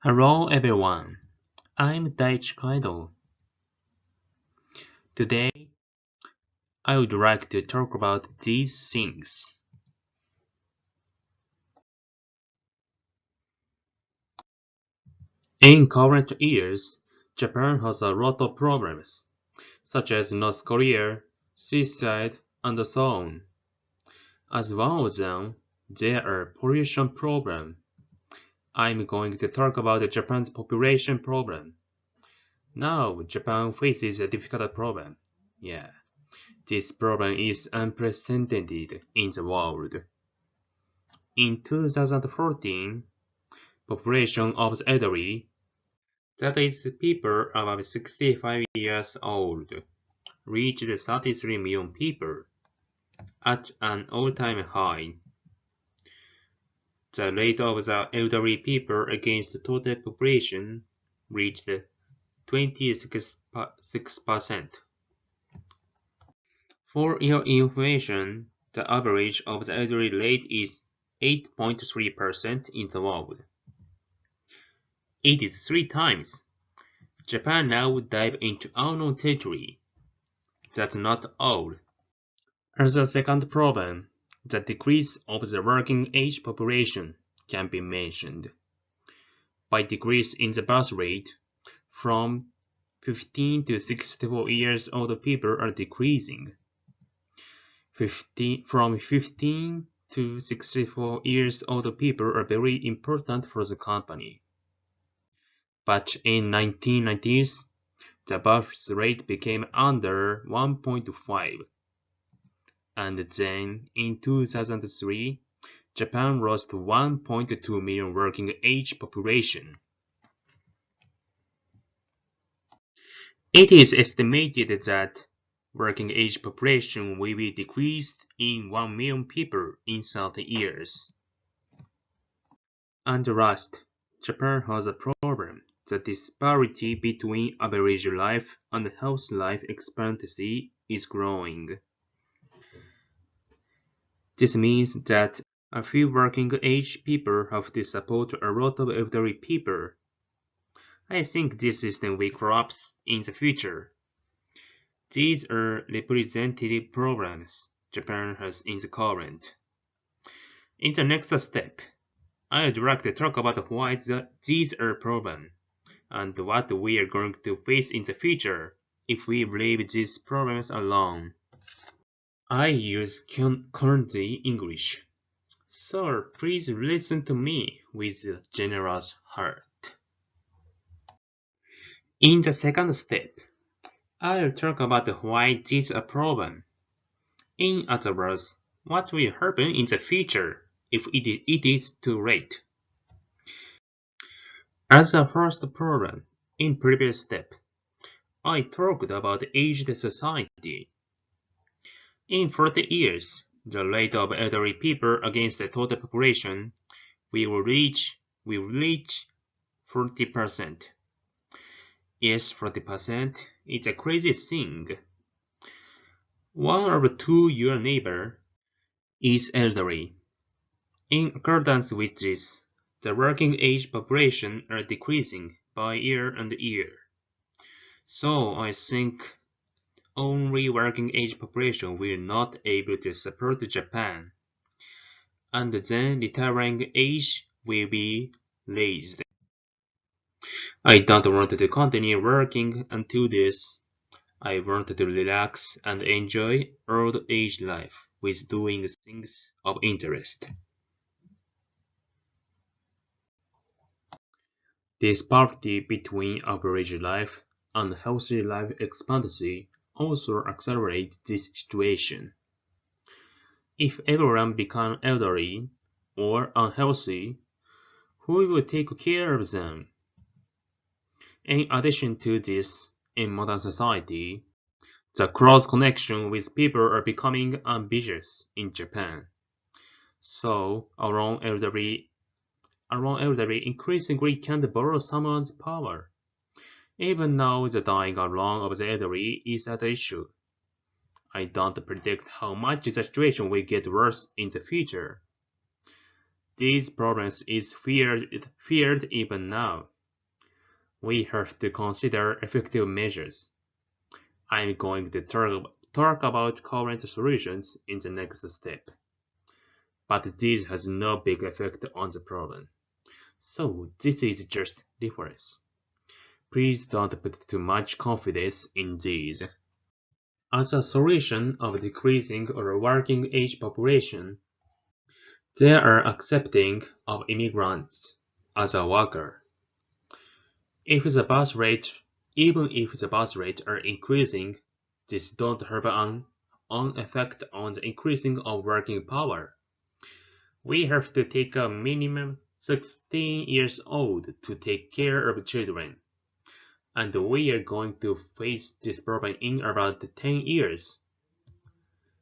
Hello everyone, I'm Daichi Kaido. Today, I would like to talk about these things. In current years, Japan has a lot of problems, such as North Korea, suicide, and so on. As one of them, there are pollution problem. I'm going to talk about Japan's population problem. Now, Japan faces a difficult problem. Yeah. This problem is unprecedented in the world. In 2014, population of the elderly, that is people above 65 years old, reached 33 million people, at an all-time high. The rate of the elderly people against the total population reached 26%. For your information, the average of the elderly rate is 8.3% in the world. It is 3 times. Japan now would dive into unknown territory. That's not all. As a second problem, the decrease of the working age population can be mentioned. By decrease in the birth rate, from 15 to 64 years old people are decreasing. From 15 to 64 years old people are very important for the company. But in 1990s, the birth rate became under 1.5. And then in 2003, Japan lost 1.2 million working age population. It is estimated that working age population will be decreased in 1 million people in 30 years. And last, Japan has a problem. The disparity between average life and health life expectancy is growing. This means that a few working age people have to support a lot of elderly people. I think this system will collapse in the future. These are representative problems Japan has in the current. In the next step, I would like to talk about why these are problems and what we are going to face in the future if we leave these problems alone. I use currency English, so please listen to me with a generous heart. In the second step, I'll talk about why this is a problem. In other words, what will happen in the future if it is too late. As a first problem, in previous step, I talked about aged society. In 40 years, the rate of elderly people against the total population will reach 40%. Yes, 40% is a crazy thing. 1 over 2 your neighbor is elderly. In accordance with this, the working age population are decreasing by year and year. So I think only working age population will not able to support Japan, and then retiring age will be raised. I don't want to continue working until this. I want to relax and enjoy old age life with doing things of interest. Disparity between average life and healthy life expectancy also accelerate this situation. If everyone becomes elderly or unhealthy, who will take care of them? In addition to this, in modern society, the close connection with people are becoming ambitious in Japan. So, elderly increasingly can't borrow someone's power. Even now, the dying alone of the elderly is at issue. I don't predict how much the situation will get worse in the future. These problems is feared even now. we have to consider effective measures. I'm going to talk about current solutions in the next step. But this has no big effect on the problem. So this is just reference. Please don't put too much confidence in these. As a solution of decreasing or working age population, they are accepting of immigrants as a worker. Even if the birth rate are increasing, this don't have an effect on the increasing of working power. We have to take a minimum 16 years old to take care of children, and we are going to face this problem in about 10 years.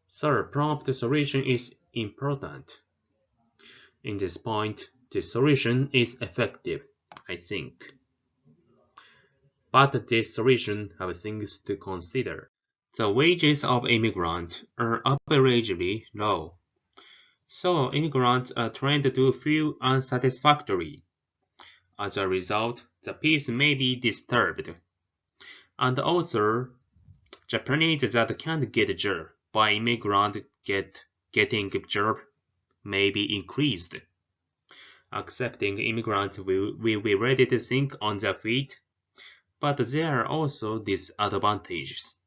So prompt solution is important. In this point, the solution is effective, I think. But this solution has things to consider. The wages of immigrants are averagely low, so immigrants are trained to feel unsatisfactory. As a result, the peace may be disturbed. And also, Japanese that can't get a job by immigrant getting a job may be increased. Accepting immigrants will be ready to think on their feet, but there are also disadvantages.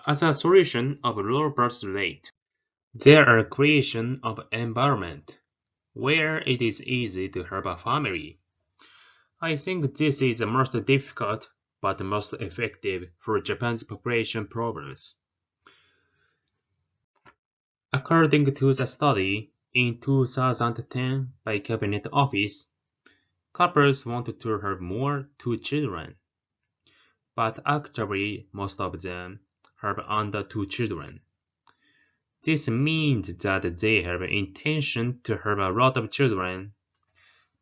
As a solution of low birth rate, there are creation of environment where it is easy to have a family. I think this is the most difficult but most effective for Japan's population problems. According to the study in 2010 by Cabinet Office, couples want to have more 2 children, but actually most of them have under 2 children. This means that they have intention to have a lot of children,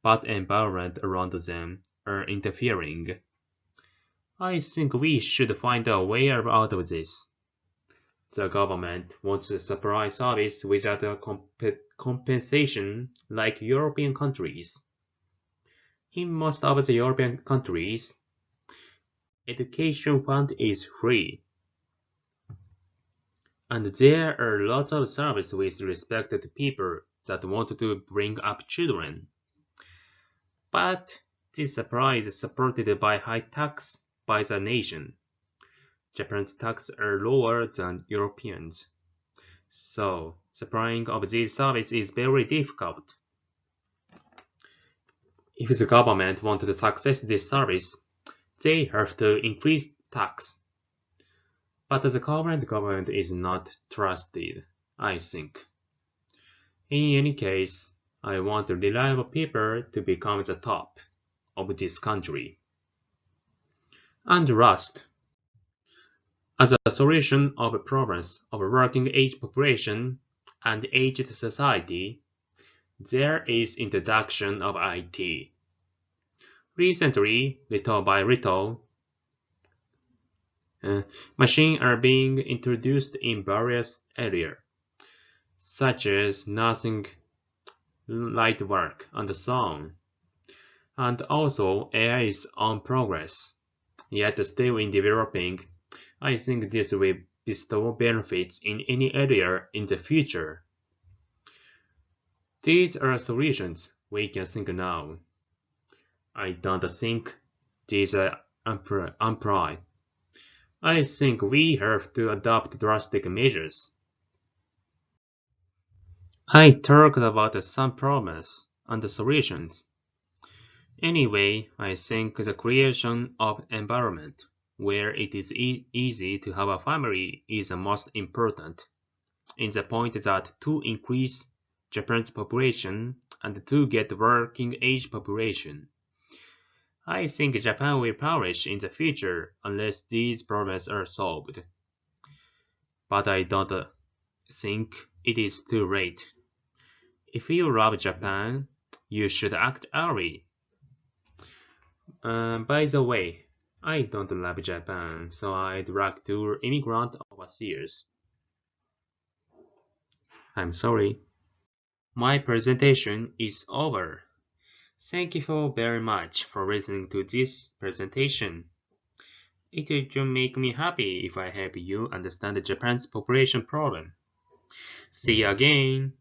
but environment around them are interfering. I think we should find a way out of this. The government wants a supply service without a compensation like European countries. In most of the European countries, education fund is free. And there are lots of services with respect to people that want to bring up children. But this supply is supported by high tax by the nation. Japan's taxes are lower than Europeans, so supplying of these services is very difficult. If the government wants to success this service, they have to increase tax. But the current government is not trusted, I think. In any case, I want reliable people to become the top of this country. And last, as a solution of problems of working age population and aged society, there is introduction of IT. Recently, little by little, machines are being introduced in various areas, such as nursing, light work, and so on. And also, AI is on progress, yet still in developing. I think this will bestow benefits in any area in the future. These are solutions we can think now. I don't think these are unpride. I think we have to adopt drastic measures. I talked about some problems and solutions. Anyway, I think the creation of environment where it is easy to have a family is the most important, in the point that to increase Japan's population and to get working age population. I think Japan will perish in the future unless these problems are solved. But I don't think it is too late. If you love Japan, you should act early. By the way, I don't love Japan, so I'd like to immigrate overseas. I'm sorry. My presentation is over. Thank you very much for listening to this presentation. It will make me happy if I help you understand Japan's population problem. See you again.